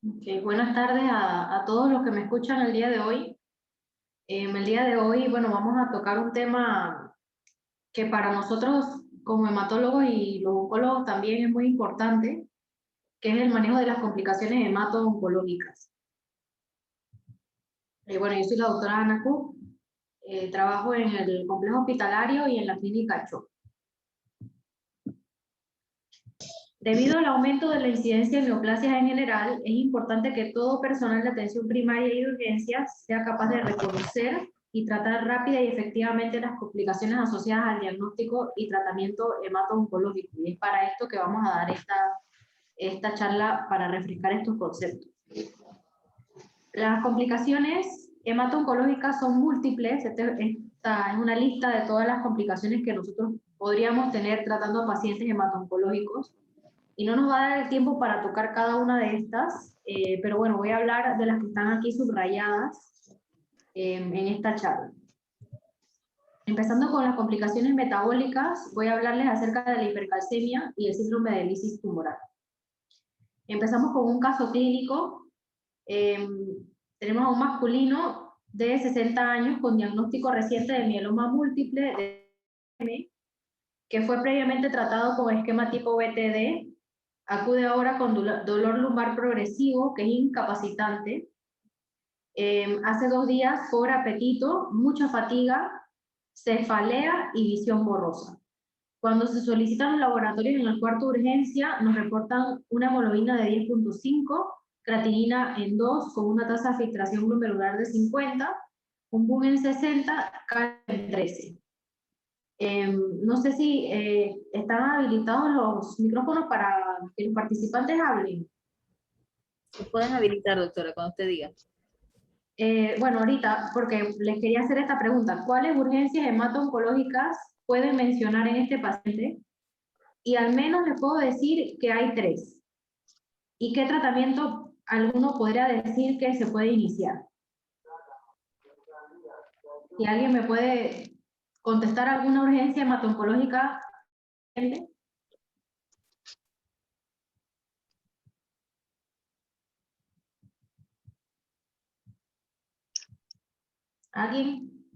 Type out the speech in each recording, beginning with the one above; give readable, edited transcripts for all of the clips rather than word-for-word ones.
Ok, buenas tardes a todos los que me escuchan el día de hoy. El día de hoy, bueno, vamos a tocar un tema que para nosotros como hematólogos y los oncólogos también es muy importante, que es el manejo de las complicaciones hemato-oncológicas. Bueno, yo soy la doctora Ana Cook, trabajo en el complejo hospitalario y en la clínica CHO. Debido al aumento de la incidencia de neoplasias en general, es importante que todo personal de atención primaria y de urgencias sea capaz de reconocer y tratar rápida y efectivamente las complicaciones asociadas al diagnóstico y tratamiento hemato-oncológico. Y es para esto que vamos a dar esta charla para refrescar estos conceptos. Las complicaciones hemato-oncológicas son múltiples. Esta es una lista de todas las complicaciones que nosotros podríamos tener tratando a pacientes hemato-oncológicos. Y no nos va a dar el tiempo para tocar cada una de estas, pero bueno, voy a hablar de las que están aquí subrayadas en esta charla. Empezando con las complicaciones metabólicas, voy a hablarles acerca de la hipercalcemia y el síndrome de lisis tumoral. Empezamos con un caso clínico. Tenemos a un masculino de 60 años con diagnóstico reciente de mieloma múltiple, que fue previamente tratado con esquema tipo BTD. Acude ahora con dolor lumbar progresivo, que es incapacitante. Hace 2 días pobre apetito, mucha fatiga, cefalea y visión borrosa. Cuando se solicitan los laboratorios en el cuarto de urgencia, nos reportan una hemoglobina de 10.5, creatinina en 2 con una tasa de filtración glomerular de 50, un BUN en 60, calcio en 13. No sé si están habilitados los micrófonos para que los participantes hablen. Se pueden habilitar, doctora, cuando usted diga. Bueno, ahorita, porque les quería hacer esta pregunta. ¿Cuáles urgencias hemato-oncológicas pueden mencionar en este paciente? Y al menos les puedo decir que hay 3. ¿Y qué tratamiento alguno podría decir que se puede iniciar? Si alguien me puede contestar alguna urgencia hemato-oncológica. ¿Alguien?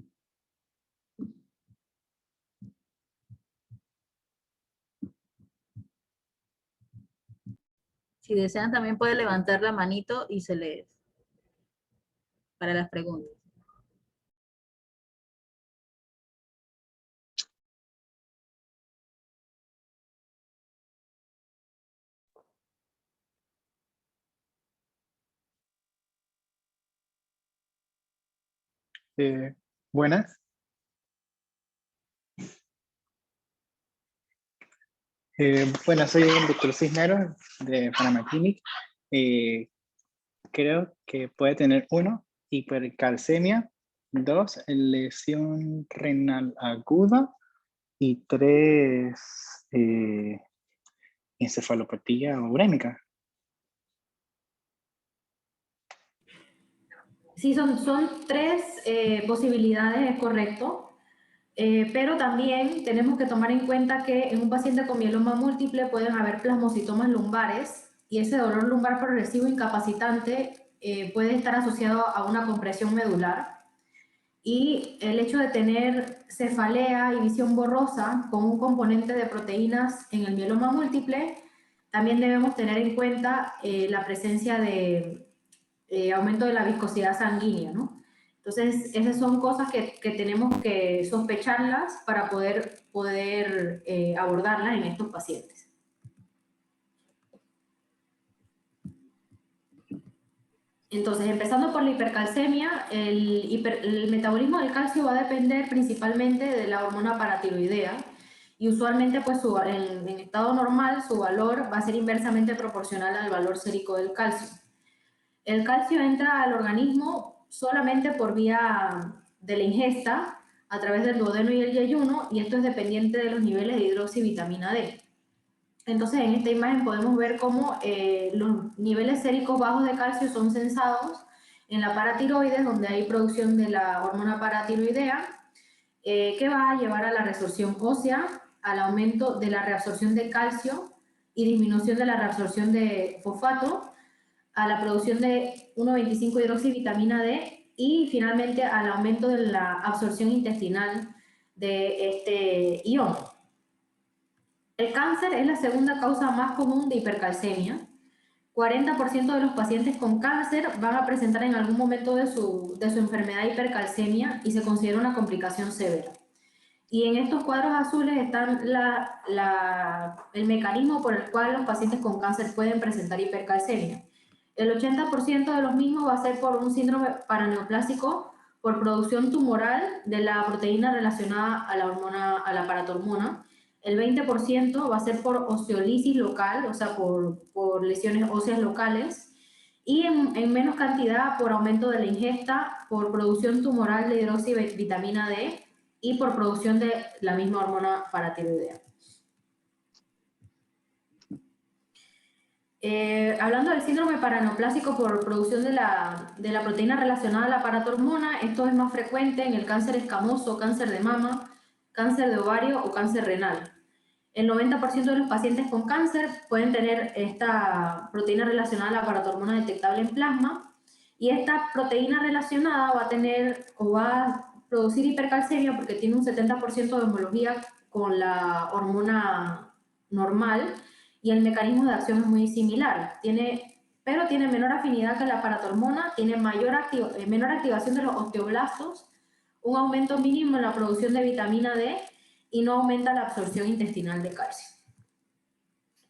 Si desean, también puede levantar la manito y se le para las preguntas. Buenas. Bueno, soy el doctor Cisneros de Panama Clinic. Creo que puede tener 1, hipercalcemia, 2, lesión renal aguda y 3, encefalopatía urémica. Sí, son 3 posibilidades, es correcto. Pero también tenemos que tomar en cuenta que en un paciente con mieloma múltiple pueden haber plasmocitomas lumbares y ese dolor lumbar progresivo incapacitante puede estar asociado a una compresión medular. Y el hecho de tener cefalea y visión borrosa con un componente de proteínas en el mieloma múltiple, también debemos tener en cuenta la presencia de aumento de la viscosidad sanguínea, ¿no? Entonces, esas son cosas que tenemos que sospecharlas para poder abordarlas en estos pacientes. Entonces, empezando por la hipercalcemia, el metabolismo del calcio va a depender principalmente de la hormona paratiroidea y usualmente pues en estado normal su valor va a ser inversamente proporcional al valor sérico del calcio. El calcio entra al organismo solamente por vía de la ingesta a través del duodeno y el yeyuno, y esto es dependiente de los niveles de hidroxivitamina D. Entonces, en esta imagen podemos ver cómo los niveles séricos bajos de calcio son censados en la paratiroides, donde hay producción de la hormona paratiroidea, que va a llevar a la resorción ósea, al aumento de la reabsorción de calcio y disminución de la reabsorción de fosfato, a la producción de 1,25-hidroxivitamina D y finalmente al aumento de la absorción intestinal de este ion. El cáncer es la segunda causa más común de hipercalcemia. 40% de los pacientes con cáncer van a presentar en algún momento de su enfermedad hipercalcemia y se considera una complicación severa. Y en estos cuadros azules están el mecanismo por el cual los pacientes con cáncer pueden presentar hipercalcemia. El 80% de los mismos va a ser por un síndrome paraneoplásico por producción tumoral de la proteína relacionada a la paratormona. El 20% va a ser por osteolisis local, o sea, por lesiones óseas locales. Y en menos cantidad por aumento de la ingesta, por producción tumoral de hidroxivitamina D, y por producción de la misma hormona paratiroidea. Hablando del síndrome paraneoplásico por producción de la proteína relacionada a la paratormona, esto es más frecuente en el cáncer escamoso, cáncer de mama, cáncer de ovario o cáncer renal. El 90% de los pacientes con cáncer pueden tener esta proteína relacionada a la paratormona detectable en plasma, y esta proteína relacionada va a producir hipercalcemia porque tiene un 70% de homología con la hormona normal y el mecanismo de acción es muy similar, pero tiene menor afinidad que la paratormona, tiene menor activación de los osteoblastos, un aumento mínimo en la producción de vitamina D y no aumenta la absorción intestinal de calcio.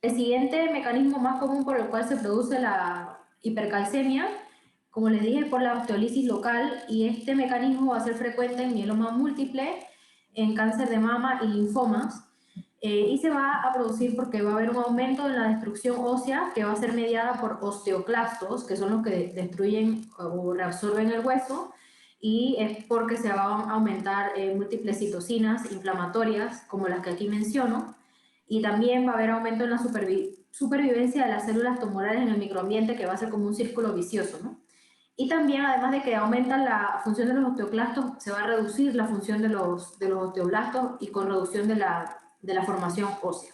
El siguiente mecanismo más común por el cual se produce la hipercalcemia, como les dije, por la osteolisis local, y este mecanismo va a ser frecuente en mieloma múltiple, en cáncer de mama y linfomas, y se va a producir porque va a haber un aumento en la destrucción ósea que va a ser mediada por osteoclastos, que son los que destruyen o reabsorben el hueso, y es porque se va a aumentar múltiples citocinas inflamatorias, como las que aquí menciono, y también va a haber aumento en la supervivencia de las células tumorales en el microambiente, que va a ser como un círculo vicioso, ¿no? Y también, además de que aumenta la función de los osteoclastos, se va a reducir la función de los osteoblastos y con reducción de la formación ósea.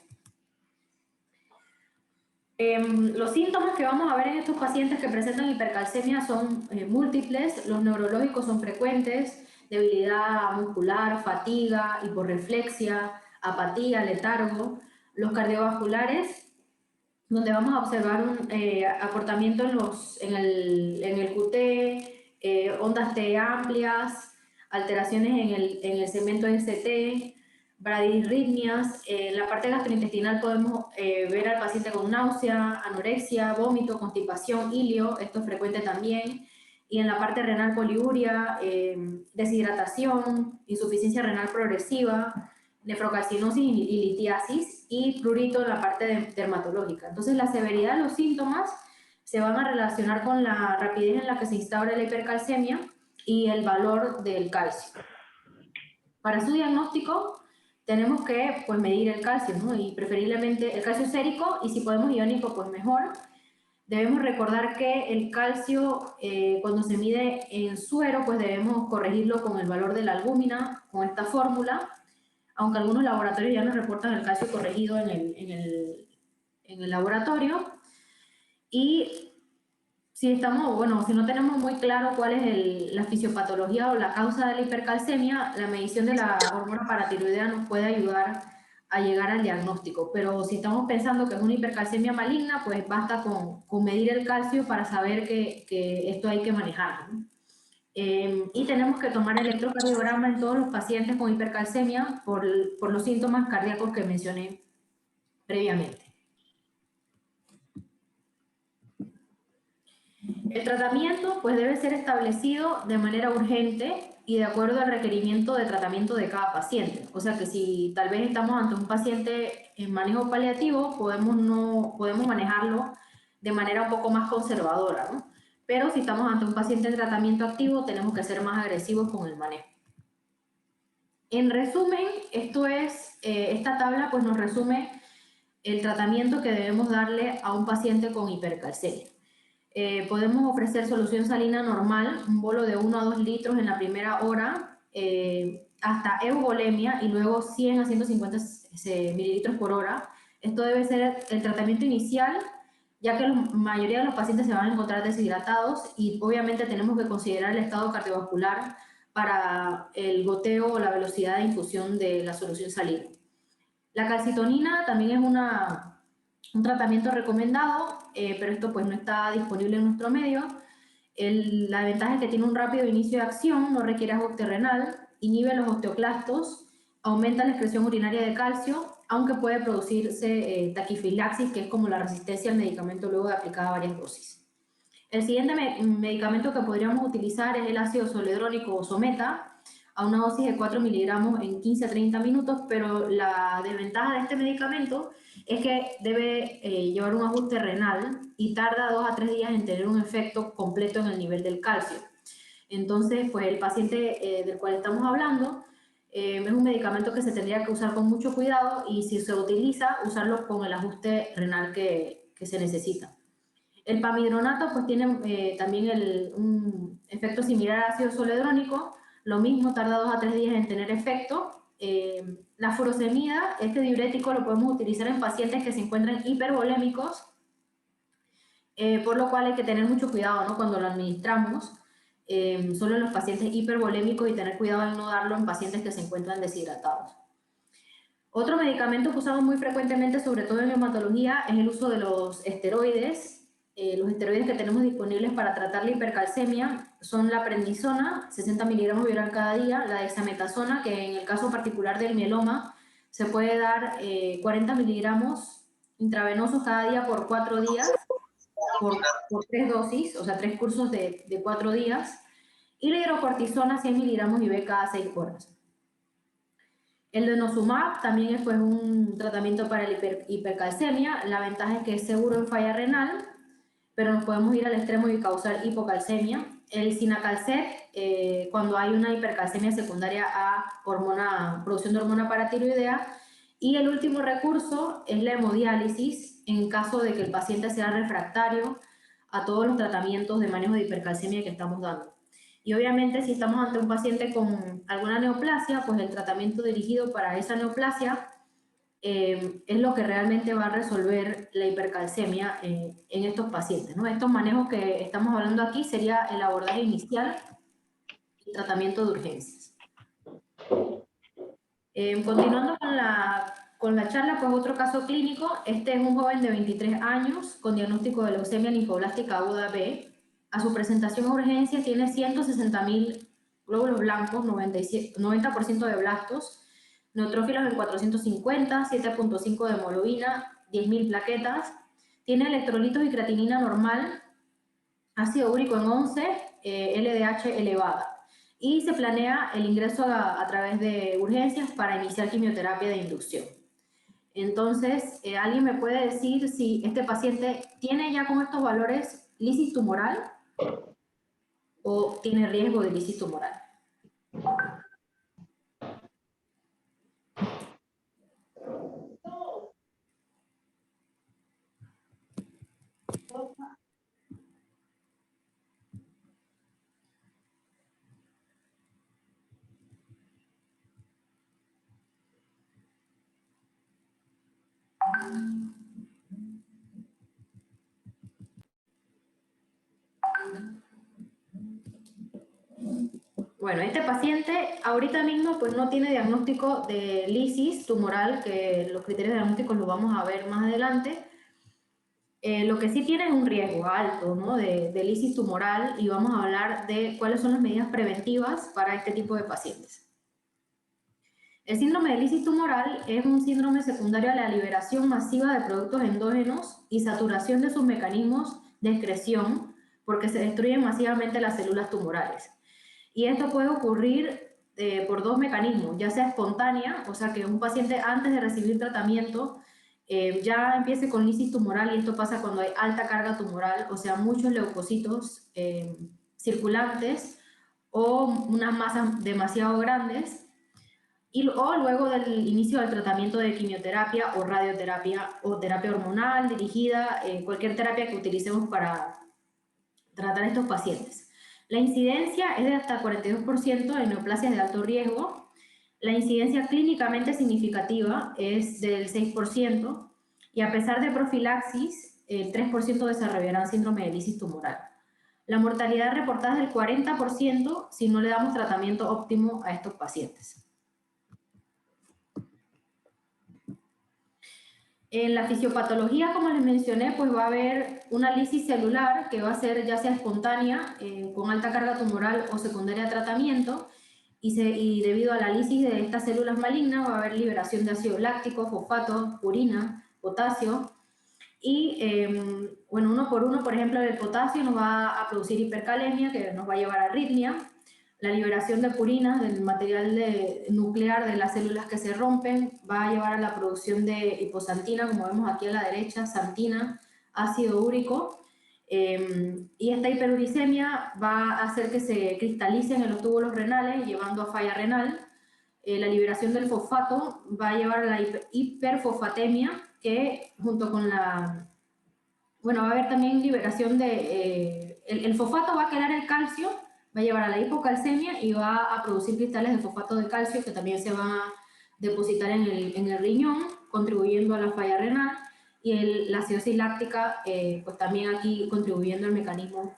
Los síntomas que vamos a ver en estos pacientes que presentan hipercalcemia son múltiples. Los neurológicos son frecuentes: debilidad muscular, fatiga, hiporreflexia, apatía, letargo. Los cardiovasculares, donde vamos a observar un acortamiento en el QT, ondas T amplias, alteraciones en el segmento ST, bradirritmias. En la parte gastrointestinal podemos ver al paciente con náusea, anorexia, vómito, constipación, ilio, esto es frecuente también. Y en la parte renal, poliuria, deshidratación, insuficiencia renal progresiva, nefrocalcinosis y litiasis, y prurito en la parte dermatológica. Entonces, la severidad de los síntomas se van a relacionar con la rapidez en la que se instaura la hipercalcemia y el valor del calcio. Para su diagnóstico tenemos que medir el calcio, ¿no? Y preferiblemente el calcio sérico, y si podemos iónico, pues mejor. Debemos recordar que el calcio, cuando se mide en suero, pues debemos corregirlo con el valor de la albúmina, con esta fórmula, aunque algunos laboratorios ya nos reportan el calcio corregido en el laboratorio. Y si no tenemos muy claro cuál es la fisiopatología o la causa de la hipercalcemia, la medición de la hormona paratiroidea nos puede ayudar a llegar al diagnóstico. Pero si estamos pensando que es una hipercalcemia maligna, pues basta con medir el calcio para saber que esto hay que manejarlo, ¿no? Y tenemos que tomar electrocardiograma en todos los pacientes con hipercalcemia por los síntomas cardíacos que mencioné previamente. El tratamiento pues debe ser establecido de manera urgente y de acuerdo al requerimiento de tratamiento de cada paciente. O sea que si tal vez estamos ante un paciente en manejo paliativo, podemos manejarlo de manera un poco más conservadora, ¿no? Pero si estamos ante un paciente en tratamiento activo, tenemos que ser más agresivos con el manejo. En resumen, esta tabla pues nos resume el tratamiento que debemos darle a un paciente con hipercalcemia. Podemos ofrecer solución salina normal, un bolo de 1 a 2 litros en la primera hora, hasta euvolemia, y luego 100 a 150 mililitros por hora. Esto debe ser el tratamiento inicial ya que la mayoría de los pacientes se van a encontrar deshidratados y obviamente tenemos que considerar el estado cardiovascular para el goteo o la velocidad de infusión de la solución salina. La calcitonina también es un tratamiento recomendado, pero esto pues no está disponible en nuestro medio. La ventaja es que tiene un rápido inicio de acción, no requiere ajuste renal, inhibe los osteoclastos, aumenta la excreción urinaria de calcio, aunque puede producirse taquifilaxis, que es como la resistencia al medicamento luego de aplicada varias dosis. El siguiente medicamento que podríamos utilizar es el ácido zoledrónico o Someta, a una dosis de 4 miligramos en 15 a 30 minutos, pero la desventaja de este medicamento es que debe llevar un ajuste renal y tarda 2 a 3 días en tener un efecto completo en el nivel del calcio. Entonces, pues el paciente del cual estamos hablando es un medicamento que se tendría que usar con mucho cuidado y si se utiliza, usarlo con el ajuste renal que se necesita. El pamidronato pues tiene también un efecto similar al ácido zoledrónico, lo mismo, tarda 2 a 3 días en tener efecto. La furosemida, este diurético lo podemos utilizar en pacientes que se encuentran hipervolémicos, por lo cual hay que tener mucho cuidado, ¿no?, cuando lo administramos, solo en los pacientes hipervolémicos y tener cuidado en no darlo en pacientes que se encuentran deshidratados. Otro medicamento que usamos muy frecuentemente, sobre todo en hematología, es el uso de los esteroides. Los esteroides que tenemos disponibles para tratar la hipercalcemia son la prednisona, 60 miligramos oral cada día, la dexametasona, que en el caso particular del mieloma se puede dar 40 miligramos intravenosos cada día por 4 días, por 3 dosis, o sea, 3 cursos de 4 días, y la hidrocortisona, 100 miligramos IV cada 6 horas. El denosumab también es pues, un tratamiento para la hipercalcemia. La ventaja es que es seguro en falla renal, pero nos podemos ir al extremo y causar hipocalcemia. El Cinacalcet, cuando hay una hipercalcemia secundaria a producción de hormona paratiroidea. Y el último recurso es la hemodiálisis, en caso de que el paciente sea refractario a todos los tratamientos de manejo de hipercalcemia que estamos dando. Y obviamente si estamos ante un paciente con alguna neoplasia, pues el tratamiento dirigido para esa neoplasia es lo que realmente va a resolver la hipercalcemia en estos pacientes, ¿no? Estos manejos que estamos hablando aquí sería el abordaje inicial y tratamiento de urgencias. Continuando con la charla, pues otro caso clínico. Este es un joven de 23 años con diagnóstico de leucemia linfoblástica aguda B. A su presentación a urgencias tiene 160.000 glóbulos blancos, 90% de blastos, neutrófilos en 450, 7.5 de hemoglobina, 10.000 plaquetas, tiene electrolitos y creatinina normal, ácido úrico en 11, LDH elevada. Y se planea el ingreso a través de urgencias para iniciar quimioterapia de inducción. Entonces, ¿alguien me puede decir si este paciente tiene ya con estos valores lisis tumoral o tiene riesgo de lisis tumoral? Bueno, este paciente ahorita mismo pues no tiene diagnóstico de lisis tumoral, que los criterios diagnósticos los vamos a ver más adelante. Lo que sí tiene es un riesgo alto, ¿no?, de lisis tumoral, y vamos a hablar de cuáles son las medidas preventivas para este tipo de pacientes. El síndrome de lisis tumoral es un síndrome secundario a la liberación masiva de productos endógenos y saturación de sus mecanismos de excreción, porque se destruyen masivamente las células tumorales. Y esto puede ocurrir por 2 mecanismos, ya sea espontánea, o sea que un paciente antes de recibir tratamiento ya empiece con lisis tumoral, y esto pasa cuando hay alta carga tumoral, o sea, muchos leucocitos circulantes o unas masas demasiado grandes, o luego del inicio del tratamiento de quimioterapia o radioterapia o terapia hormonal dirigida, cualquier terapia que utilicemos para tratar a estos pacientes. La incidencia es de hasta 42% en neoplasias de alto riesgo. La incidencia clínicamente significativa es del 6%, y a pesar de profilaxis, el 3% desarrollarán síndrome de lisis tumoral. La mortalidad reportada es del 40% si no le damos tratamiento óptimo a estos pacientes. En la fisiopatología, como les mencioné, pues va a haber una lisis celular que va a ser ya sea espontánea, con alta carga tumoral o secundaria a tratamiento, y debido a la lisis de estas células malignas va a haber liberación de ácido láctico, fosfato, purina, potasio, y bueno, uno por uno, por ejemplo, el potasio nos va a producir hipercalemia, que nos va a llevar a arritmia. La liberación de purina, del material nuclear de las células que se rompen, va a llevar a la producción de hiposantina, como vemos aquí a la derecha, santina, ácido úrico, y esta hiperuricemia va a hacer que se cristalicen en los túbulos renales, llevando a falla renal. La liberación del fosfato va a llevar a la hiperfosfatemia, que junto con la... Bueno, va a haber también liberación de... el fosfato va a quedar el calcio, va a llevar a la hipocalcemia y va a producir cristales de fosfato de calcio que también se van a depositar en el riñón, contribuyendo a la falla renal, y la acidosis láctica, pues también aquí contribuyendo al mecanismo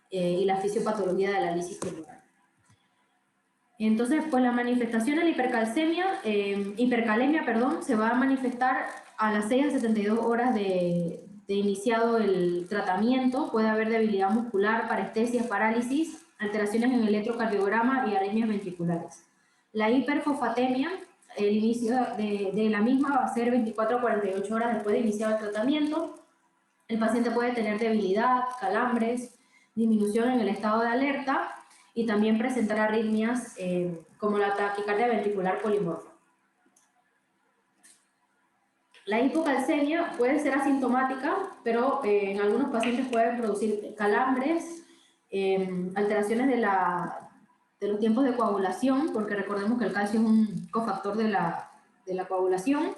y la fisiopatología de la lisis tumoral. Entonces, pues la manifestación de la hipercalemia, se va a manifestar a las 6 a 72 horas de iniciado el tratamiento. Puede haber debilidad muscular, parestesias, parálisis, alteraciones en el electrocardiograma y arritmias ventriculares. La hiperfosfatemia, el inicio de la misma va a ser 24 a 48 horas después de iniciado el tratamiento. El paciente puede tener debilidad, calambres, disminución en el estado de alerta y también presentar arritmias como la taquicardia ventricular polimorfa. La hipocalcemia puede ser asintomática, pero en algunos pacientes pueden producir calambres, alteraciones de los tiempos de coagulación, porque recordemos que el calcio es un cofactor de la coagulación,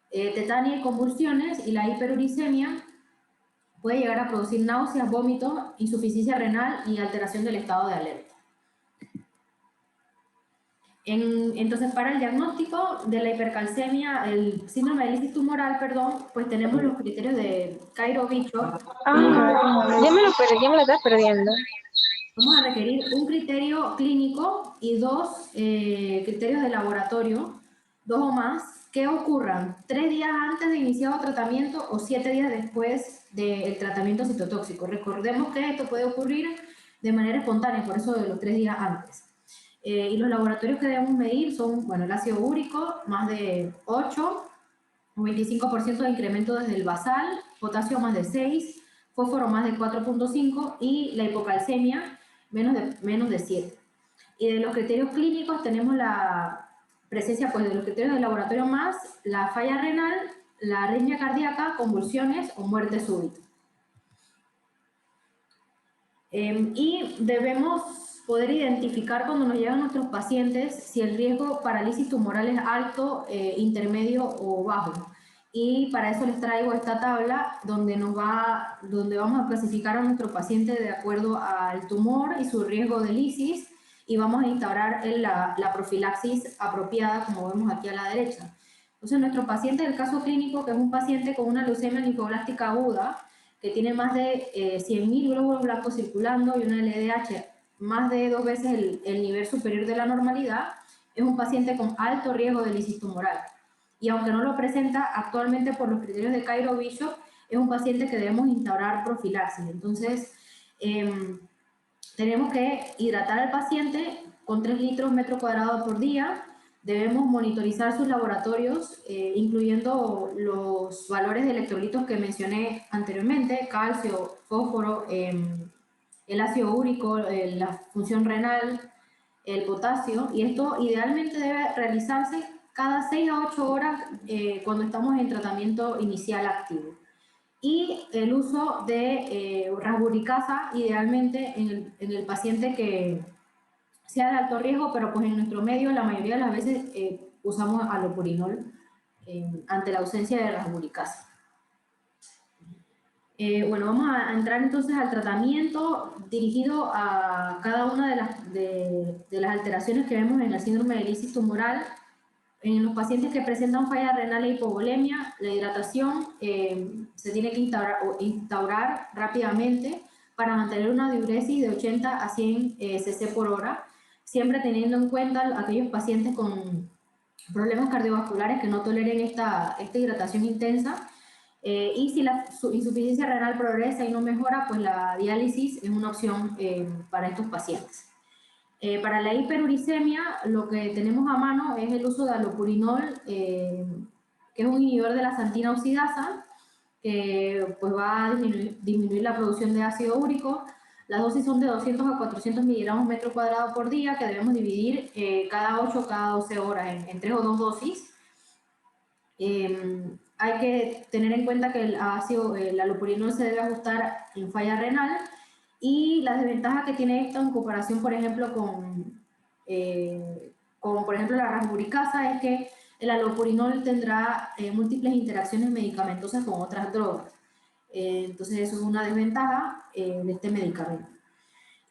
tetania y convulsiones, y la hiperuricemia puede llegar a producir náuseas, vómitos, insuficiencia renal y alteración del estado de alerta. Entonces, para el diagnóstico de la hipercalcemia, el síndrome de lisis tumoral, pues tenemos los criterios de Cairo-Bishop. Ya me lo estás perdiendo. Vamos a requerir un criterio clínico y 2 criterios de laboratorio, 2 o más, que ocurran 3 días antes de iniciado tratamiento o 7 días después del tratamiento citotóxico. Recordemos que esto puede ocurrir de manera espontánea, por eso de los 3 días antes. Y los laboratorios que debemos medir son, bueno, el ácido úrico, más de 8, un 25% de incremento desde el basal, potasio más de 6, fósforo más de 4.5 y la hipocalcemia menos de 7. Y de los criterios clínicos tenemos la presencia, pues, de los criterios del laboratorio más la falla renal, la arritmia cardíaca, convulsiones o muerte súbita. Y debemos poder identificar cuando nos llegan nuestros pacientes si el riesgo parálisis tumoral es alto, intermedio o bajo. Y para eso les traigo esta tabla donde vamos a clasificar a nuestro paciente de acuerdo al tumor y su riesgo de lisis, y vamos a instaurar la profilaxis apropiada, como vemos aquí a la derecha. Entonces, nuestro paciente del caso clínico, que es un paciente con una leucemia linfoblástica aguda, que tiene más de 100.000 glóbulos blancos circulando y una LDH más de 2 veces el nivel superior de la normalidad, es un paciente con alto riesgo de lisis tumoral. Y aunque no lo presenta actualmente por los criterios de Cairo-Bishop, es un paciente que debemos instaurar profilaxis. Entonces, tenemos que hidratar al paciente con 3 litros metro cuadrado por día. Debemos monitorizar sus laboratorios, incluyendo los valores de electrolitos que mencioné anteriormente, calcio, fósforo, el ácido úrico, la función renal, el potasio, y esto idealmente debe realizarse cada 6 a 8 horas cuando estamos en tratamiento inicial activo. Y el uso de rasburicasa, idealmente en el paciente que sea de alto riesgo, pero pues en nuestro medio la mayoría de las veces usamos allopurinol ante la ausencia de rasburicasa. Bueno, vamos a entrar entonces al tratamiento dirigido a cada una de las alteraciones que vemos en el síndrome de lisis tumoral. En los pacientes que presentan falla renal e hipovolemia, la hidratación se tiene que instaurar rápidamente para mantener una diuresis de 80 a 100 cc por hora, siempre teniendo en cuenta aquellos pacientes con problemas cardiovasculares que no toleren esta hidratación intensa. Y si la insuficiencia renal progresa y no mejora, pues la diálisis es una opción para estos pacientes. Para la hiperuricemia, lo que tenemos a mano es el uso de alopurinol, que es un inhibidor de la santina oxidasa, que pues va a disminuir la producción de ácido úrico. Las dosis son de 200 a 400 miligramos metro cuadrado por día, que debemos dividir cada 8 o cada 12 horas en 3 o 2 dosis. Hay que tener en cuenta que el alopurinol se debe ajustar en falla renal, y las desventajas que tiene esto en comparación, por ejemplo, con por ejemplo, la rasburicasa, es que el alopurinol tendrá múltiples interacciones medicamentosas con otras drogas. Entonces eso es una desventaja de este medicamento.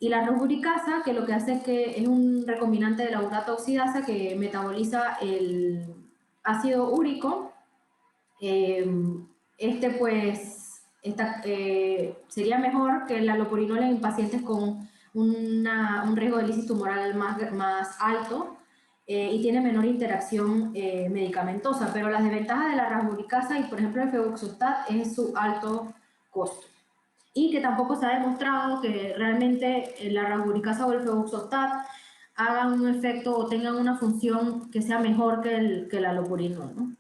Y la rasburicasa, que lo que hace es que es un recombinante de la urata oxidasa que metaboliza el ácido úrico. Sería mejor que el alopurinol en pacientes con un riesgo de lisis tumoral más alto, y tiene menor interacción medicamentosa, pero las desventajas de la rasburicasa y, por ejemplo, el febuxostat es su alto costo. Y que tampoco se ha demostrado que realmente la rasburicasa o el febuxostat hagan un efecto o tengan una función que sea mejor que el alopurinol, ¿no?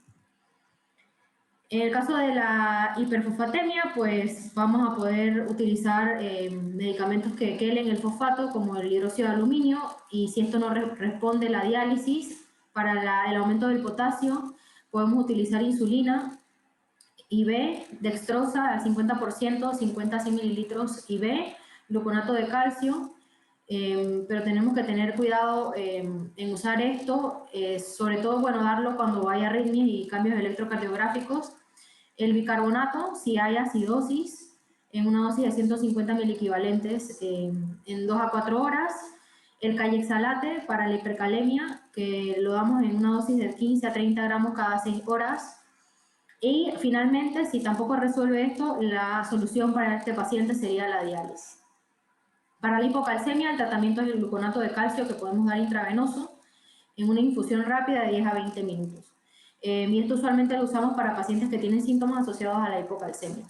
En el caso de la hiperfosfatemia, pues vamos a poder utilizar medicamentos que quelen el fosfato, como el hidróxido de aluminio, y si esto no responde la diálisis, para el aumento del potasio, podemos utilizar insulina, IV, dextrosa al 50%, 50 a 100 mililitros IV, gluconato de calcio, pero tenemos que tener cuidado en usar esto, sobre todo, bueno, darlo cuando hay arritmias y cambios electrocardiográficos. El bicarbonato, si hay acidosis, en una dosis de 150 miliequivalentes en 2 a 4 horas. El cayexalate para la hipercalemia, que lo damos en una dosis de 15 a 30 gramos cada 6 horas. Y finalmente, si tampoco resuelve esto, la solución para este paciente sería la diálisis. Para la hipocalcemia, el tratamiento es el gluconato de calcio, que podemos dar intravenoso en una infusión rápida de 10 a 20 minutos. Y esto usualmente lo usamos para pacientes que tienen síntomas asociados a la hipocalcemia.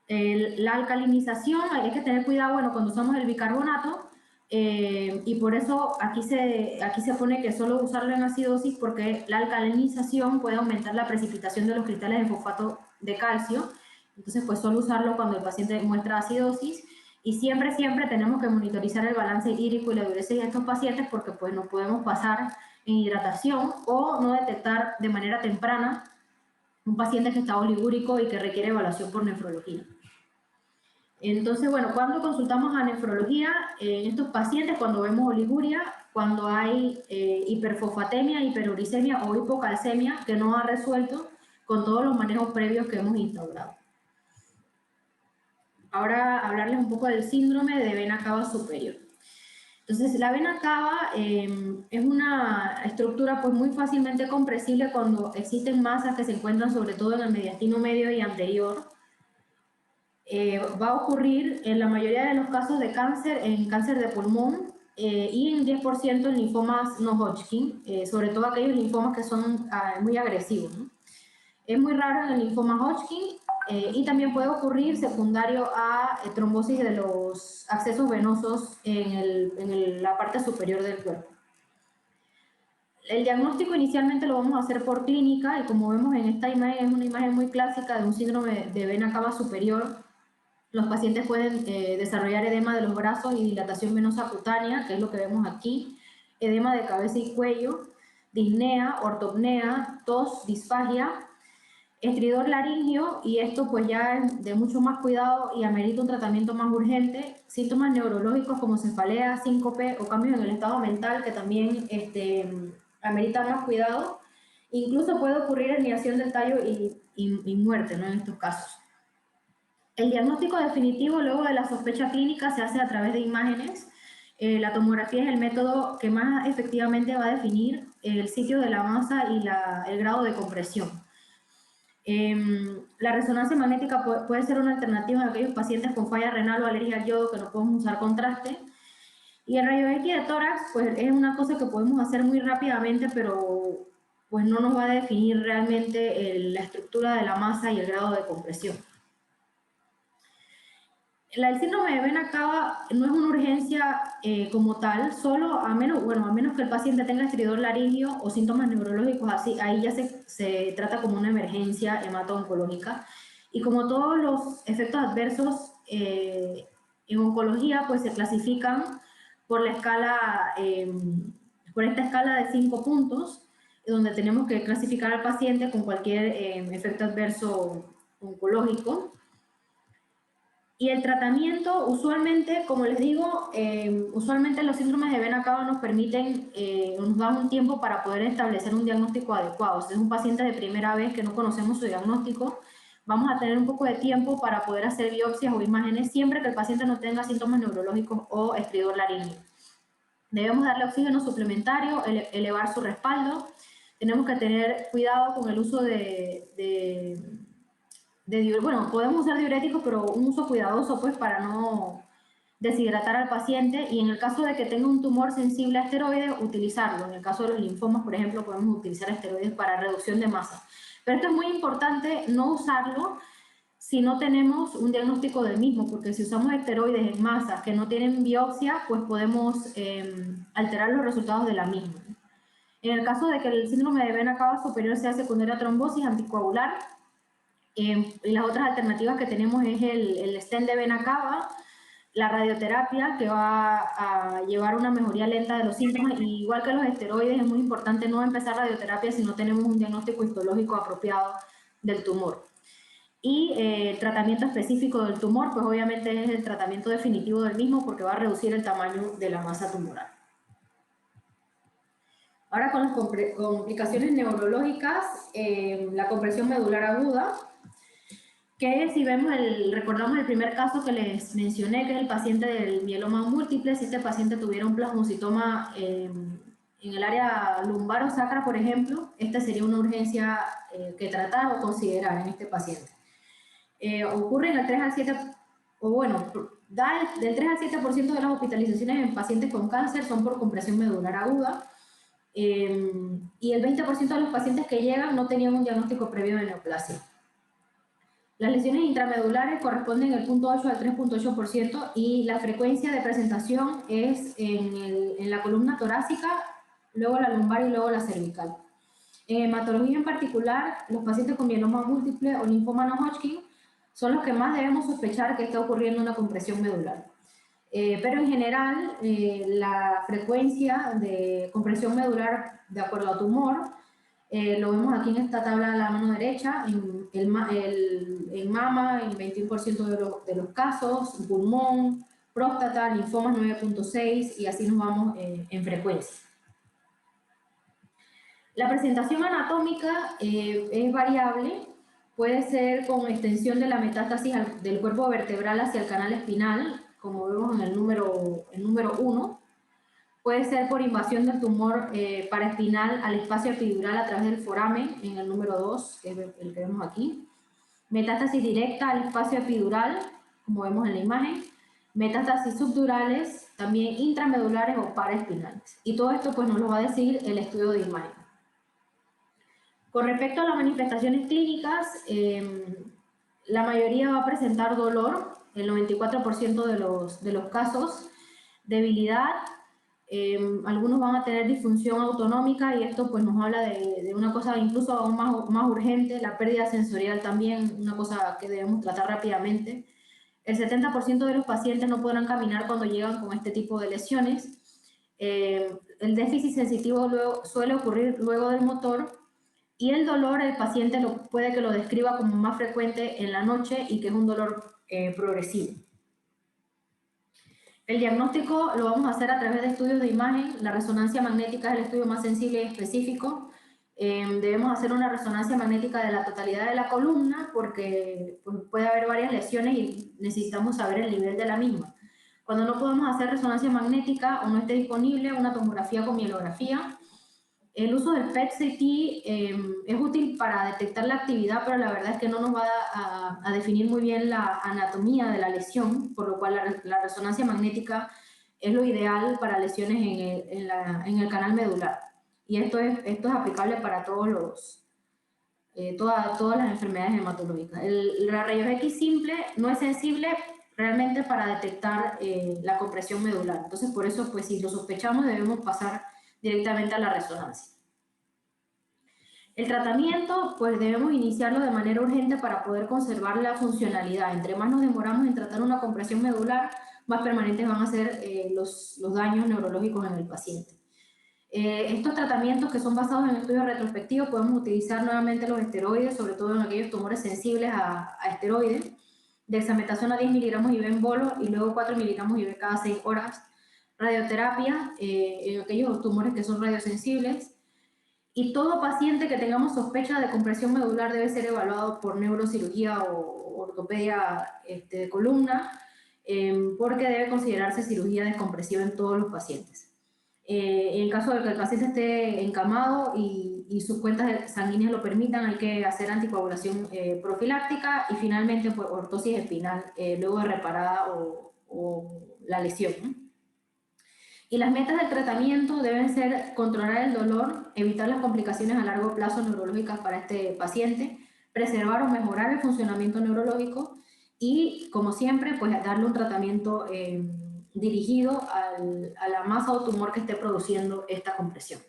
La alcalinización, hay que tener cuidado, bueno, cuando usamos el bicarbonato, y por eso aquí se pone que solo usarlo en acidosis, porque la alcalinización puede aumentar la precipitación de los cristales de fosfato de calcio. Entonces, pues solo usarlo cuando el paciente muestra acidosis, y siempre tenemos que monitorizar el balance hídrico y la diuresis de estos pacientes, porque pues nos podemos pasar en hidratación o no detectar de manera temprana un paciente que está oligúrico y que requiere evaluación por nefrología. Entonces, bueno, cuando consultamos a nefrología, en estos pacientes, cuando vemos oliguria, cuando hay hiperfosfatemia, hiperuricemia o hipocalcemia que no ha resuelto con todos los manejos previos que hemos instaurado. Ahora hablarles un poco del síndrome de vena cava superior. Entonces, la vena cava es una estructura pues muy fácilmente compresible cuando existen masas que se encuentran sobre todo en el mediastino medio y anterior. Va a ocurrir en la mayoría de los casos de cáncer, en cáncer de pulmón, y en 10% en linfomas no Hodgkin, sobre todo aquellos linfomas que son muy agresivos, ¿no? Es muy raro en el linfoma Hodgkin, y también puede ocurrir secundario a trombosis de los accesos venosos en la parte superior del cuerpo. El diagnóstico inicialmente lo vamos a hacer por clínica, y como vemos en esta imagen, es una imagen muy clásica de un síndrome de vena cava superior. Los pacientes pueden desarrollar edema de los brazos y dilatación venosa cutánea, que es lo que vemos aquí, edema de cabeza y cuello, disnea, ortopnea, tos, disfagia, estridor laringio, y esto pues ya es de mucho más cuidado y amerita un tratamiento más urgente. Síntomas neurológicos como cefalea, síncope o cambios en el estado mental, que también ameritan más cuidado. Incluso puede ocurrir herniación del tallo y muerte, ¿no?, en estos casos. El diagnóstico definitivo luego de la sospecha clínica se hace a través de imágenes. La tomografía es el método que más efectivamente va a definir el sitio de la masa y el grado de compresión. La resonancia magnética puede ser una alternativa en aquellos pacientes con falla renal o alergia al yodo que no podemos usar contraste. Y el rayo X de tórax, pues es una cosa que podemos hacer muy rápidamente, pero pues no nos va a definir realmente la estructura de la masa y el grado de compresión. El síndrome de vena cava no es una urgencia como tal, solo a menos que el paciente tenga estridor laringio o síntomas neurológicos así, ahí ya se trata como una emergencia hemato-oncológica. Y como todos los efectos adversos en oncología, pues se clasifican por la escala, por esta escala de 5 puntos, donde tenemos que clasificar al paciente con cualquier efecto adverso oncológico. Y el tratamiento, usualmente, como les digo, usualmente los síndromes de vena cava nos permiten, nos dan un tiempo para poder establecer un diagnóstico adecuado. Si es un paciente de primera vez que no conocemos su diagnóstico, vamos a tener un poco de tiempo para poder hacer biopsias o imágenes siempre que el paciente no tenga síntomas neurológicos o estridor laringio. Debemos darle oxígeno suplementario, elevar su respaldo. Tenemos que tener cuidado con el uso bueno, podemos usar diuréticos, pero un uso cuidadoso pues para no deshidratar al paciente, y en el caso de que tenga un tumor sensible a esteroides, utilizarlo. En el caso de los linfomas, por ejemplo, podemos utilizar esteroides para reducción de masa. Pero esto es muy importante no usarlo si no tenemos un diagnóstico del mismo, porque si usamos esteroides en masas que no tienen biopsia, pues podemos alterar los resultados de la misma. En el caso de que el síndrome de vena cava superior sea secundaria a trombosis anticoagular, y las otras alternativas que tenemos es el stent de vena cava, la radioterapia, que va a llevar una mejoría lenta de los síntomas, y igual que los esteroides, es muy importante no empezar radioterapia si no tenemos un diagnóstico histológico apropiado del tumor. Y el tratamiento específico del tumor, pues obviamente es el tratamiento definitivo del mismo, porque va a reducir el tamaño de la masa tumoral. Ahora con las complicaciones neurológicas, la compresión medular aguda, que si vemos recordamos el primer caso que les mencioné, que es el paciente del mieloma múltiple. Si este paciente tuviera un plasmocitoma en el área lumbar o sacra, por ejemplo, esta sería una urgencia que tratar o considerar en este paciente. Ocurre en el 3 al 7, o bueno, del 3 al 7% de las hospitalizaciones en pacientes con cáncer son por compresión medular aguda, y el 20% de los pacientes que llegan no tenían un diagnóstico previo de neoplasia. Las lesiones intramedulares corresponden al 0.8 al 3.8%, y la frecuencia de presentación es en la columna torácica, luego la lumbar y luego la cervical. En hematología en particular, los pacientes con mieloma múltiple o linfoma no Hodgkin son los que más debemos sospechar que está ocurriendo una compresión medular. Pero en general, la frecuencia de compresión medular de acuerdo a tumor, lo vemos aquí en esta tabla a la mano derecha, en mama en 21% de los casos, pulmón, próstata, linfomas 9.6, y así nos vamos en frecuencia. La presentación anatómica es variable, puede ser con extensión de la metástasis del cuerpo vertebral hacia el canal espinal, como vemos en el número 1. Puede ser por invasión del tumor paraespinal al espacio epidural a través del foramen, en el número 2, que es el que vemos aquí. Metástasis directa al espacio epidural, como vemos en la imagen. Metástasis subdurales, también intramedulares o paraespinales. Y todo esto pues nos lo va a decir el estudio de imagen. Con respecto a las manifestaciones clínicas, la mayoría va a presentar dolor, el 94% de los casos, debilidad, algunos van a tener disfunción autonómica, y esto pues nos habla de una cosa incluso aún más urgente, la pérdida sensorial también, una cosa que debemos tratar rápidamente. El 70% de los pacientes no podrán caminar cuando llegan con este tipo de lesiones. El déficit sensitivo suele ocurrir luego del motor, y el dolor el paciente puede que lo describa como más frecuente en la noche y que es un dolor progresivo. El diagnóstico lo vamos a hacer a través de estudios de imagen. La resonancia magnética es el estudio más sensible y específico. Debemos hacer una resonancia magnética de la totalidad de la columna, porque pues, puede haber varias lesiones y necesitamos saber el nivel de la misma. Cuando no podemos hacer resonancia magnética o no esté disponible una tomografía con mielografía, el uso del PET-CT es útil para detectar la actividad, pero la verdad es que no nos va a definir muy bien la anatomía de la lesión, por lo cual la resonancia magnética es lo ideal para lesiones en el canal medular. Y esto es aplicable para todas las enfermedades hematológicas. La rayos X simple no es sensible realmente para detectar la compresión medular. Entonces, por eso, pues si lo sospechamos, debemos pasar directamente a la resonancia. El tratamiento, pues debemos iniciarlo de manera urgente para poder conservar la funcionalidad. Entre más nos demoramos en tratar una compresión medular, más permanentes van a ser los daños neurológicos en el paciente. Estos tratamientos que son basados en estudios retrospectivos, podemos utilizar nuevamente los esteroides, sobre todo en aquellos tumores sensibles a esteroides. Dexametasona 10 miligramos IV en bolo y luego 4 miligramos IV cada 6 horas. Radioterapia en aquellos tumores que son radiosensibles. Y todo paciente que tengamos sospecha de compresión medular debe ser evaluado por neurocirugía o ortopedia de columna, porque debe considerarse cirugía descompresiva en todos los pacientes. En caso de que el paciente esté encamado y sus cuentas sanguíneas lo permitan, hay que hacer anticoagulación profiláctica y finalmente pues, ortosis espinal luego de reparada o la lesión, ¿no? Y las metas del tratamiento deben ser controlar el dolor, evitar las complicaciones a largo plazo neurológicas para este paciente, preservar o mejorar el funcionamiento neurológico y, como siempre, pues darle un tratamiento dirigido a la masa o tumor que esté produciendo esta compresión.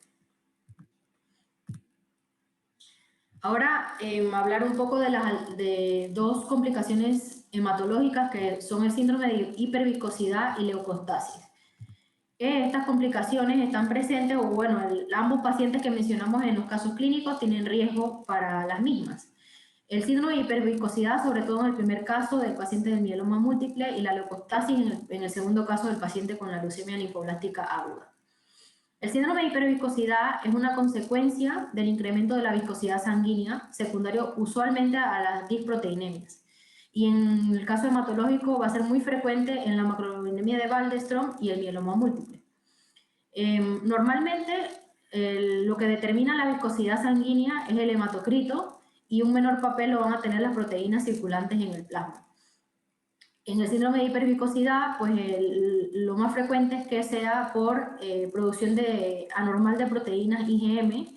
Ahora, hablar un poco de dos complicaciones hematológicas que son el síndrome de hiperviscosidad y leucostasis. Estas complicaciones están presentes, o bueno, ambos pacientes que mencionamos en los casos clínicos tienen riesgo para las mismas. El síndrome de hiperviscosidad, sobre todo en el primer caso del paciente del mieloma múltiple, y la leucostasis en el segundo caso del paciente con la leucemia linfoblástica aguda. El síndrome de hiperviscosidad es una consecuencia del incremento de la viscosidad sanguínea, secundario usualmente a las disproteinemias. Y en el caso hematológico va a ser muy frecuente en la macroglobulinemia de Waldenström y el mieloma múltiple. Normalmente lo que determina la viscosidad sanguínea es el hematocrito y un menor papel lo van a tener las proteínas circulantes en el plasma. En el síndrome de hiperviscosidad, pues lo más frecuente es que sea por producción anormal de proteínas IgM,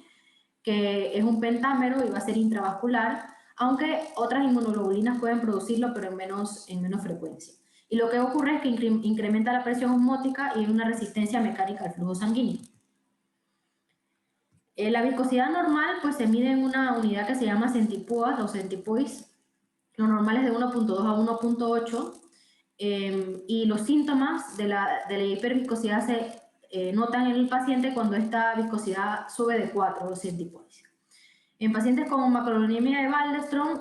que es un pentámero y va a ser intravascular, aunque otras inmunoglobulinas pueden producirlo, pero en menos frecuencia. Y lo que ocurre es que incrementa la presión osmótica y una resistencia mecánica al flujo sanguíneo. La viscosidad normal pues, se mide en una unidad que se llama centipoise o centipoise. Lo normal es de 1.2 a 1.8 y los síntomas de la hiperviscosidad se notan en el paciente cuando esta viscosidad sube de 4 o centipoise. En pacientes con macroglobulinemia de Waldenström,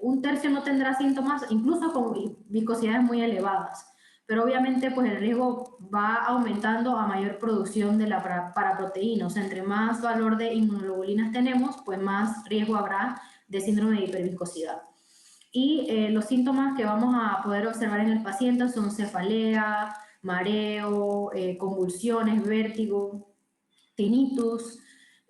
un tercio no tendrá síntomas, incluso con viscosidades muy elevadas, pero obviamente pues, el riesgo va aumentando a mayor producción de la paraproteína, o sea, entre más valor de inmunoglobulinas tenemos, pues más riesgo habrá de síndrome de hiperviscosidad. Y los síntomas que vamos a poder observar en el paciente son cefalea, mareo, convulsiones, vértigo, tinnitus,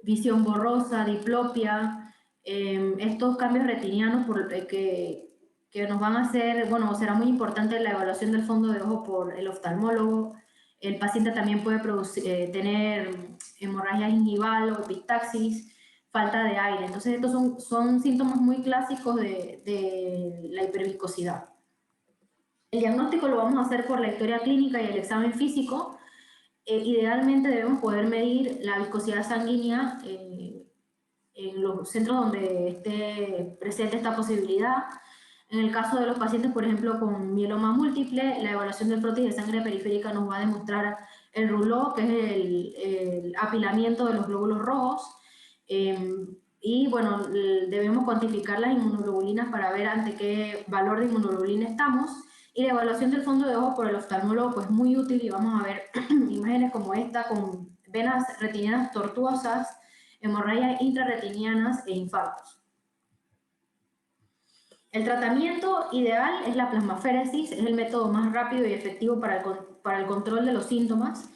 visión borrosa, diplopia, estos cambios retinianos que nos van a hacer, bueno, será muy importante la evaluación del fondo de ojo por el oftalmólogo. El paciente también puede tener hemorragia gingival o epistaxis, falta de aire. Entonces, estos son síntomas muy clásicos de la hiperviscosidad. El diagnóstico lo vamos a hacer por la historia clínica y el examen físico. Idealmente debemos poder medir la viscosidad sanguínea en los centros donde esté presente esta posibilidad. En el caso de los pacientes, por ejemplo, con mieloma múltiple, la evaluación del prótesis de sangre periférica nos va a demostrar el rouleau, que es el apilamiento de los glóbulos rojos. Y bueno, debemos cuantificar las inmunoglobulinas para ver ante qué valor de inmunoglobulina estamos. Y la evaluación del fondo de ojo por el oftalmólogo pues muy útil y vamos a ver imágenes como esta con venas retinianas tortuosas, hemorragias intrarretinianas e infartos. El tratamiento ideal es la plasmaféresis, es el método más rápido y efectivo para el control de los síntomas.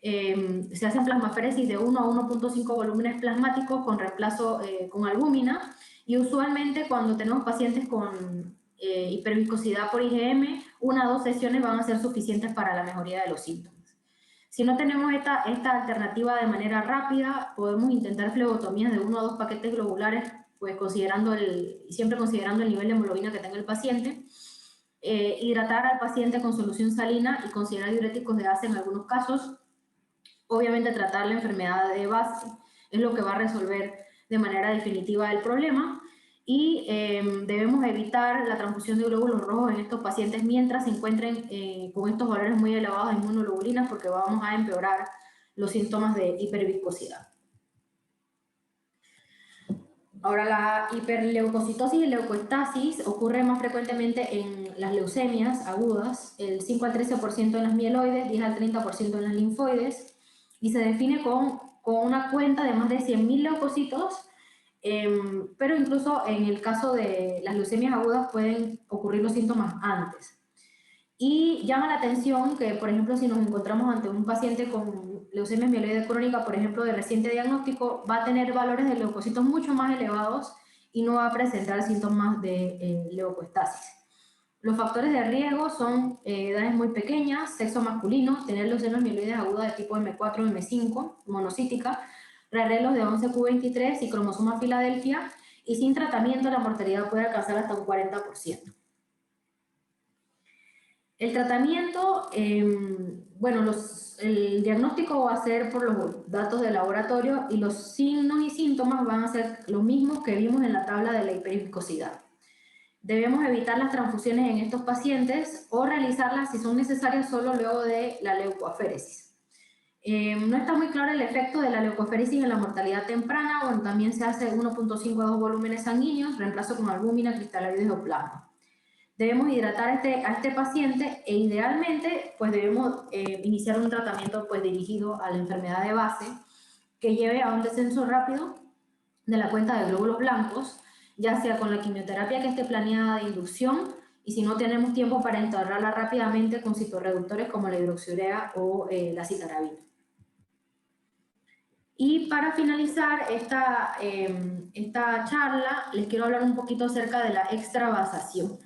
Se hacen plasmaféresis de 1 a 1.5 volúmenes plasmáticos con reemplazo con albúmina, y usualmente cuando tenemos pacientes con hiperviscosidad por IgM, 1 a 2 sesiones van a ser suficientes para la mejoría de los síntomas. Si no tenemos esta alternativa de manera rápida, podemos intentar flebotomías de 1 a 2 paquetes globulares, pues siempre considerando el nivel de hemoglobina que tenga el paciente. Hidratar al paciente con solución salina y considerar diuréticos de base en algunos casos. Obviamente tratar la enfermedad de base es lo que va a resolver de manera definitiva el problema, y debemos evitar la transfusión de glóbulos rojos en estos pacientes mientras se encuentren con estos valores muy elevados de inmunoglobulinas, porque vamos a empeorar los síntomas de hiperviscosidad. Ahora, la hiperleucocitosis y leucoestasis ocurre más frecuentemente en las leucemias agudas, el 5 al 13% en las mieloides, 10 al 30% en las linfoides, y se define con una cuenta de más de 100.000 leucocitos, pero incluso en el caso de las leucemias agudas pueden ocurrir los síntomas antes. Y llama la atención que, por ejemplo, si nos encontramos ante un paciente con leucemia mieloide crónica, por ejemplo, de reciente diagnóstico, va a tener valores de leucocitos mucho más elevados y no va a presentar síntomas de leucoestasis. Los factores de riesgo son edades muy pequeñas, sexo masculino, tener leucemias mieloides agudas de tipo M4 o M5, monocítica, rearreglos de 11q23 y cromosoma Filadelfia, y sin tratamiento la mortalidad puede alcanzar hasta un 40%. El tratamiento, bueno, el diagnóstico va a ser por los datos de laboratorio, y los signos y síntomas van a ser los mismos que vimos en la tabla de la hiperviscosidad. Debemos evitar las transfusiones en estos pacientes o realizarlas si son necesarias solo luego de la leucoaféresis. No está muy claro el efecto de la leucoaféresis en la mortalidad temprana. Bueno, también se hace 1.5 a 2 volúmenes sanguíneos, reemplazo con albúmina, cristaloides o plasma. Debemos hidratar a este paciente, e idealmente pues debemos iniciar un tratamiento pues dirigido a la enfermedad de base que lleve a un descenso rápido de la cuenta de glóbulos blancos, ya sea con la quimioterapia que esté planeada de inducción, y si no tenemos tiempo para integrarla rápidamente con citorreductores como la hidroxiurea o la citarabina. Y para finalizar esta charla, les quiero hablar un poquito acerca de la extravasación.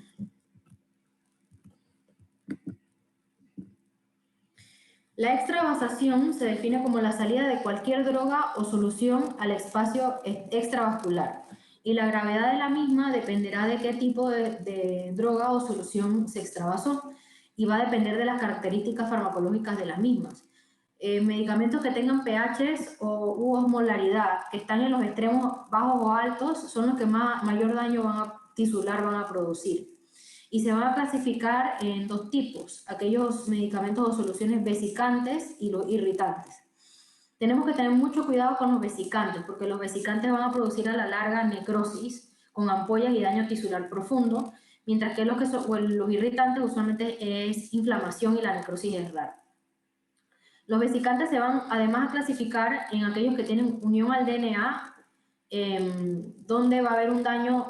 La extravasación se define como la salida de cualquier droga o solución al espacio extravascular, y la gravedad de la misma dependerá de qué tipo de droga o solución se extravasó, y va a depender de las características farmacológicas de las mismas. Medicamentos que tengan pHs u osmolaridad que están en los extremos bajos o altos son los que mayor daño tisular van a producir. Y se van a clasificar en dos tipos: aquellos medicamentos o soluciones vesicantes y los irritantes. Tenemos que tener mucho cuidado con los vesicantes, porque los vesicantes van a producir a la larga necrosis con ampollas y daño tisular profundo, mientras que los irritantes usualmente es inflamación y la necrosis es rara. Los vesicantes se van además a clasificar en aquellos que tienen unión al DNA, donde va a haber un daño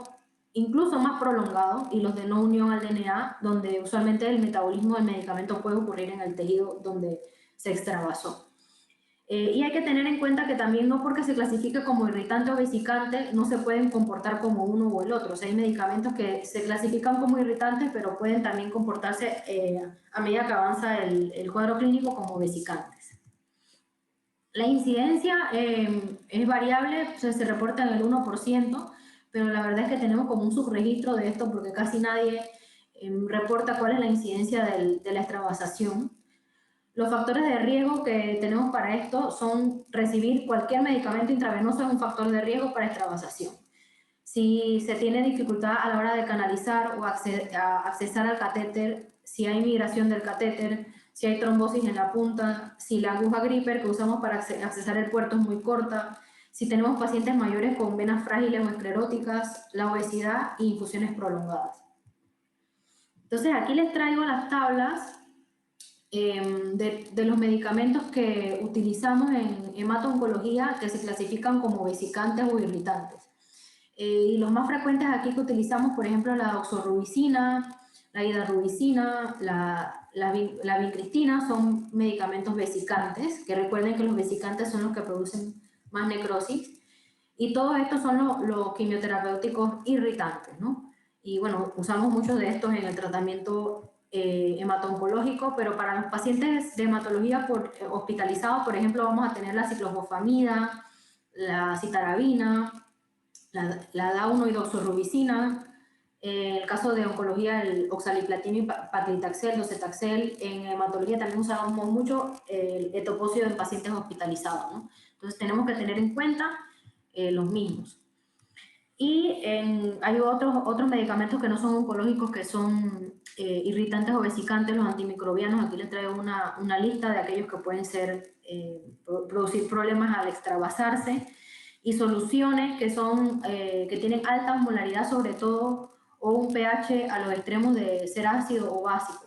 incluso más prolongado, y los de no unión al DNA, donde usualmente el metabolismo del medicamento puede ocurrir en el tejido donde se extravasó. Y hay que tener en cuenta que también no porque se clasifique como irritante o vesicante no se pueden comportar como uno o el otro. O sea, hay medicamentos que se clasifican como irritantes, pero pueden también comportarse a medida que avanza el cuadro clínico como vesicantes. La incidencia es variable, o sea, se reporta en el 1%, pero la verdad es que tenemos como un subregistro de esto porque casi nadie reporta cuál es la incidencia de la extravasación. Los factores de riesgo que tenemos para esto son recibir cualquier medicamento intravenoso, es un factor de riesgo para extravasación. Si se tiene dificultad a la hora de canalizar o accesar al catéter, si hay migración del catéter, si hay trombosis en la punta, si la aguja gripper que usamos para accesar el puerto es muy corta, si tenemos pacientes mayores con venas frágiles o escleróticas, la obesidad y infusiones prolongadas. Entonces aquí les traigo las tablas de los medicamentos que utilizamos en hemato-oncología que se clasifican como vesicantes o irritantes. Y los más frecuentes aquí que utilizamos, por ejemplo, la doxorubicina, la hidarubicina, la vincristina, son medicamentos vesicantes, que recuerden que los vesicantes son los que producen más necrosis. Y todos estos son los quimioterapéuticos irritantes, ¿no? Y bueno, usamos muchos de estos en el tratamiento hemato-oncológico, pero para los pacientes de hematología hospitalizados, por ejemplo, vamos a tener la ciclofosfamida, la citarabina, la DA1 y doxorubicina. En el caso de oncología, el oxaliplatino y paclitaxel, docetaxel. En hematología también usamos mucho el etoposio en pacientes hospitalizados, ¿no? Entonces tenemos que tener en cuenta los mismos. Y hay otros medicamentos que no son oncológicos, que son irritantes o vesicantes, los antimicrobianos. Aquí les traigo una lista de aquellos que pueden producir problemas al extravasarse, y soluciones que tienen alta osmolaridad, sobre todo, o un pH a los extremos de ser ácido o básico.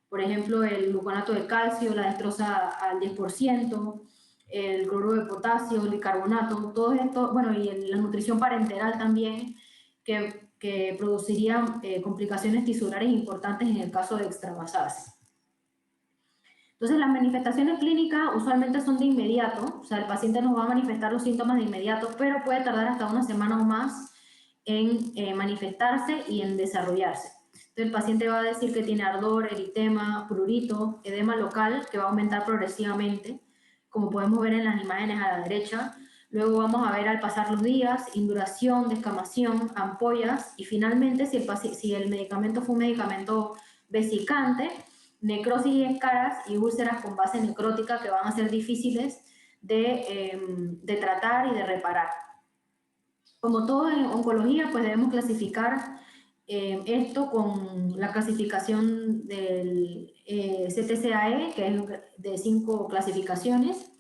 Por ejemplo, el gluconato de calcio, la destroza al 10%, el cloruro de potasio, el bicarbonato, todo esto, bueno, y la nutrición parenteral también, que producirían complicaciones tisulares importantes en el caso de extravasarse. Entonces, las manifestaciones clínicas usualmente son de inmediato, o sea, el paciente nos va a manifestar los síntomas de inmediato, pero puede tardar hasta una semana o más en manifestarse y en desarrollarse. Entonces, el paciente va a decir que tiene ardor, eritema, prurito, edema local, que va a aumentar progresivamente, como podemos ver en las imágenes a la derecha. Luego vamos a ver, al pasar los días, induración, descamación, ampollas, y finalmente, si el medicamento fue un medicamento vesicante, necrosis y escaras y úlceras con base necrótica, que van a ser difíciles de tratar y de reparar. Como todo en oncología, pues debemos clasificar esto con la clasificación del CTCAE, que es de 5 clasificaciones.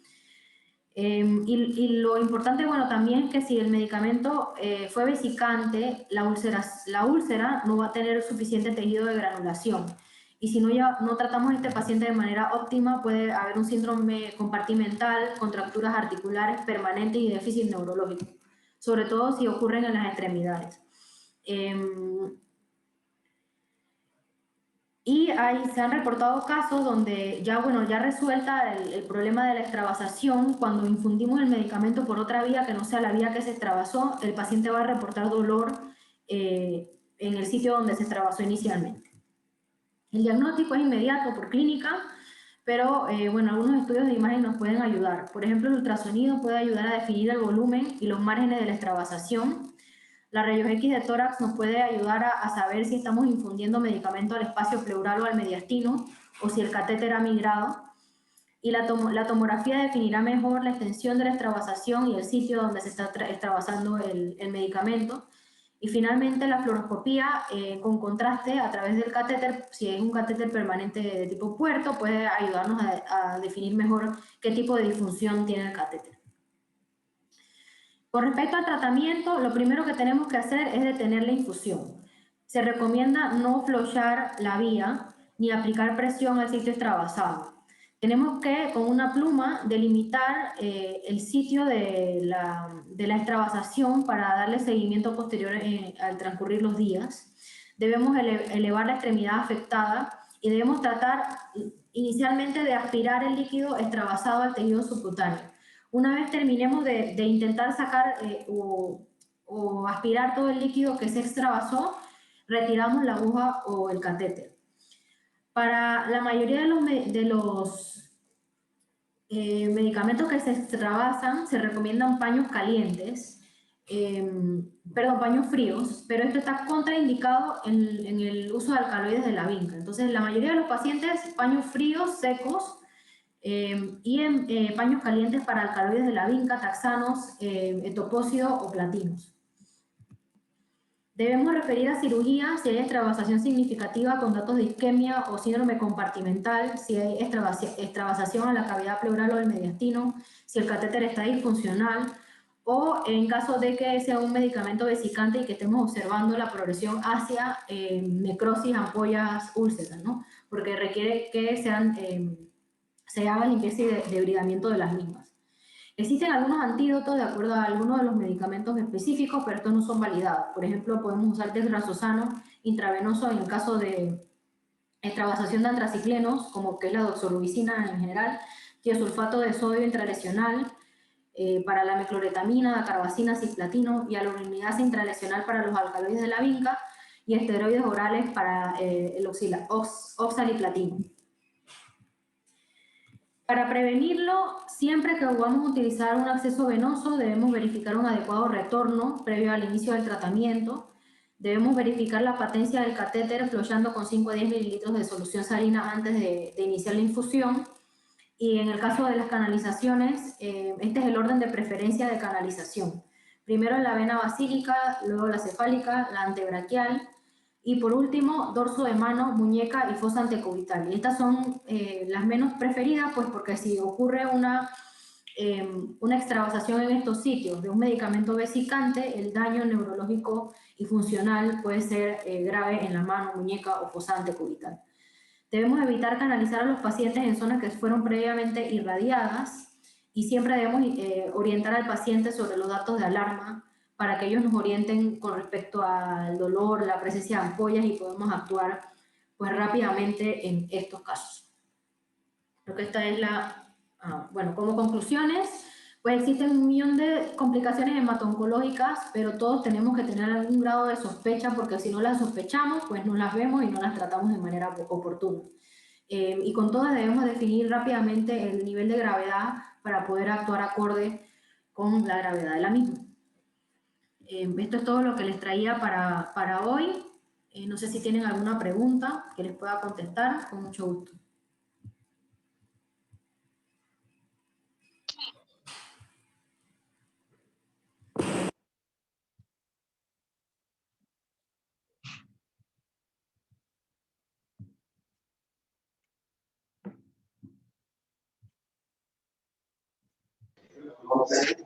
Y lo importante, bueno, también es que si el medicamento fue vesicante, la úlcera no va a tener suficiente tejido de granulación. Y si no tratamos a este paciente de manera óptima, puede haber un síndrome compartimental, contracturas articulares permanentes y déficit neurológico, sobre todo si ocurren en las extremidades. Y se han reportado casos donde ya resuelta el problema de la extravasación, cuando infundimos el medicamento por otra vía que no sea la vía que se extravasó, el paciente va a reportar dolor en el sitio donde se extravasó inicialmente. El diagnóstico es inmediato por clínica, pero algunos estudios de imagen nos pueden ayudar. Por ejemplo, el ultrasonido puede ayudar a definir el volumen y los márgenes de la extravasación. La rayos X de tórax nos puede ayudar a saber si estamos infundiendo medicamento al espacio pleural o al mediastino, o si el catéter ha migrado. Y la tomografía definirá mejor la extensión de la extravasación y el sitio donde se está extravasando el medicamento. Y finalmente, la fluoroscopía con contraste a través del catéter, si es un catéter permanente de tipo puerto, puede ayudarnos a definir mejor qué tipo de disfunción tiene el catéter. Con respecto al tratamiento, lo primero que tenemos que hacer es detener la infusión. Se recomienda no flochar la vía ni aplicar presión al sitio extravasado. Tenemos que, con una pluma, delimitar el sitio de la extravasación para darle seguimiento posterior al transcurrir los días. Debemos elevar la extremidad afectada y debemos tratar inicialmente de aspirar el líquido extravasado al tejido subcutáneo. Una vez terminemos de intentar sacar o aspirar todo el líquido que se extravasó, retiramos la aguja o el catéter. Para la mayoría de los medicamentos que se extravasan, se recomiendan paños calientes, paños fríos, pero esto está contraindicado en el uso de alcaloides de la vinca. Entonces, la mayoría de los pacientes, paños fríos, secos, y paños calientes para alcaloides de la vinca, taxanos, etopósido o platinos. Debemos referir a cirugía si hay extravasación significativa con datos de isquemia o síndrome compartimental, si hay extravasación a la cavidad pleural o del mediastino, si el catéter está disfuncional, o en caso de que sea un medicamento vesicante y que estemos observando la progresión hacia necrosis, ampollas, úlceras, ¿no? Porque requiere que se haga limpieza y debridamiento de las mismas. Existen algunos antídotos de acuerdo a algunos de los medicamentos específicos, pero estos no son validados. Por ejemplo, podemos usar dexrazoxano intravenoso en el caso de extravasación de antraciclenos, como que es la doxorubicina en general, tiosulfato de sodio intralesional, para la mecloretamina, carbacina, cisplatino y aluminidasa intralesional para los alcaloides de la vinca y esteroides orales para el oxaliplatino. Para prevenirlo, siempre que vamos a utilizar un acceso venoso, debemos verificar un adecuado retorno previo al inicio del tratamiento. Debemos verificar la patencia del catéter fluyendo con 5 a 10 mililitros de solución salina antes de iniciar la infusión. Y en el caso de las canalizaciones, este es el orden de preferencia de canalización. Primero la vena basílica, luego la cefálica, la antebraquial, y por último, dorso de mano, muñeca y fosa antecubital. Y estas son las menos preferidas, pues porque si ocurre una extravasación en estos sitios de un medicamento vesicante, el daño neurológico y funcional puede ser grave en la mano, muñeca o fosa antecubital. Debemos evitar canalizar a los pacientes en zonas que fueron previamente irradiadas y siempre debemos orientar al paciente sobre los datos de alarma para que ellos nos orienten con respecto al dolor, la presencia de ampollas y podemos actuar pues rápidamente en estos casos. Creo que esta es bueno, como conclusiones, pues existen un millón de complicaciones hemato-oncológicas, pero todos tenemos que tener algún grado de sospecha, porque si no las sospechamos, pues no las vemos y no las tratamos de manera oportuna. Y con todas debemos definir rápidamente el nivel de gravedad para poder actuar acorde con la gravedad de la misma. Esto es todo lo que les traía para hoy. No sé si tienen alguna pregunta que les pueda contestar, con mucho gusto.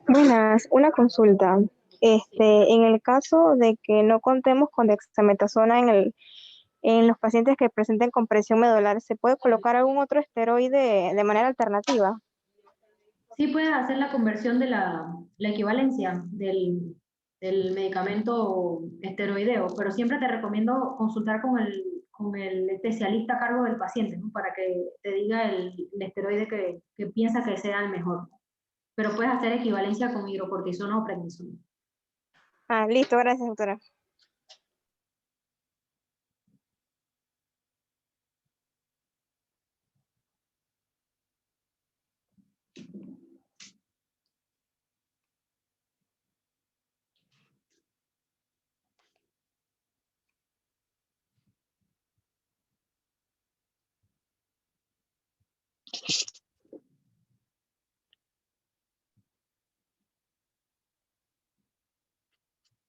Buenas, una consulta. En el caso de que no contemos con dexametasona en los pacientes que presenten compresión medular, ¿se puede colocar algún otro esteroide de manera alternativa? Sí puedes hacer la conversión de la equivalencia del medicamento esteroideo, pero siempre te recomiendo consultar con el especialista a cargo del paciente, ¿no? Para que te diga el esteroide que piensa que sea el mejor. Pero puedes hacer equivalencia con hidrocortisona o prednisona. Ah, listo, gracias, doctora.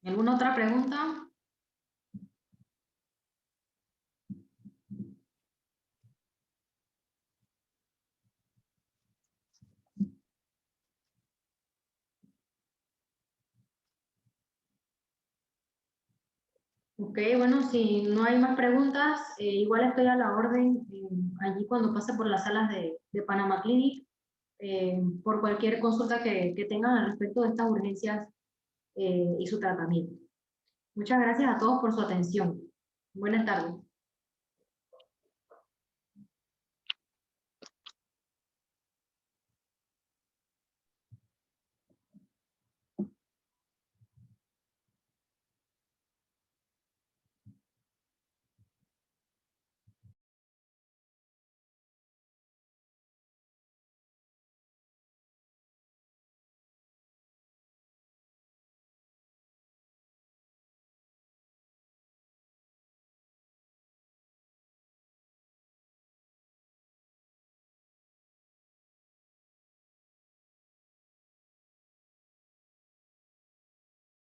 ¿Alguna otra pregunta? Ok, bueno, si no hay más preguntas, igual estoy a la orden allí cuando pase por las salas de Panama Clinic, por cualquier consulta que tengan al respecto de estas urgencias y su tratamiento. Muchas gracias a todos por su atención. Buenas tardes.